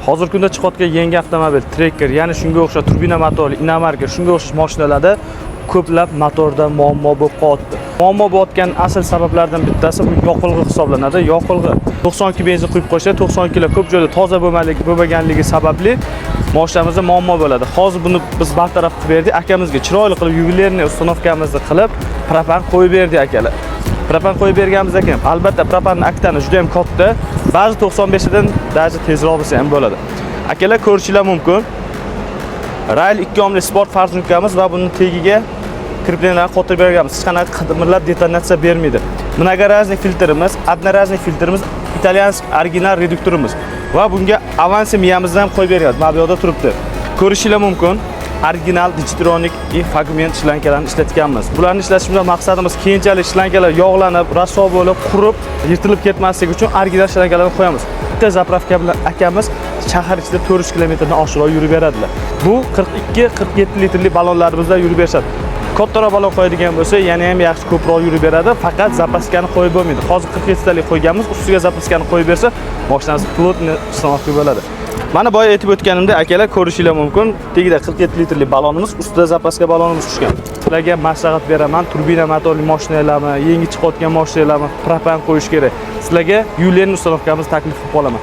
Hozirgi kunda chiqayotgan yangi avtomobil, Tracker, ya'ni shunga o'xshash turbina motorli, inomarka, shunga o'xshash mashinalarda ko'plab motorda muammo bo'lib qoldi. Muammo bo'layotgan asl sabablardan bittasi bu yoqilg'i hisoblanadi. Yoqilg'i 92 benzin quyib qo'ysa, 90 kilo ko'p joyda toza bo'lmaganligi sababli mashinamizda muammo bo'ladi. Hozir buni biz bartaraf qilib berdik. Akamizga chiroyli qilib yubileyniy uстановкamizni qilib, propan qo'yib berdik akalar. Propan qo'yib berganimizdan keyin albatta propanning aktani juda ham katta. Ba'zi 95 dan даже tezroq bo'lsa ham bo'ladi. Akalar ko'rishinglar mumkin. Rail 2 omli sport farzunkamiz va buni tegiga kreplenlarni qo'yib berganmiz. Hech qanaqa qidirmirlar, detonatsiya bermaydi. Mnogorazniy filtrimiz, одноразный filtrimiz, italyansk original reduktorimiz va bunga avansi miyamizdan ham qo'yib bergan. Mana bu yerda turibdi. Ko'rishinglar mumkin. Original Digitronic fragment shlankalarni ishlatganmiz. Bularni ishlatishimizdan maqsadimiz keyinchalik shlankalar yog'lanib, raso bo'lib, qurib, yirtilib ketmasligi uchun original shlankalarni qo'yamiz. Bitta zapravka bilan akamiz shahar ichida 400 kilometrdan oshiqroq yurib beradilar. Bu 42-47 litrli ballonlarimizda yurib berishadi. Kattaroq ballon qo'yadigan bo'lsa, yana ham yaxshi ko'proq yurib beradi, faqat zapaskani qo'yib bo'lmaydi. Hozir 47 talik qo'yganmiz, ustiga zapaskani qo'yib bersa, mashinamiz plotni uстановка bo'ladi. Mana boya aytib o'tganimda akalar ko'rishinglar mumkin. Tegida 47 litrli ballonimiz, ustida zapaska ballonimiz tushgan. Sizlarga maslahat beraman, turbina motorli mashinalarni, yangi chiqayotgan mashinalarni propan qo'yish kerak. Sizlarga yubileyniy uстановкamizni taklif qilib qolaman.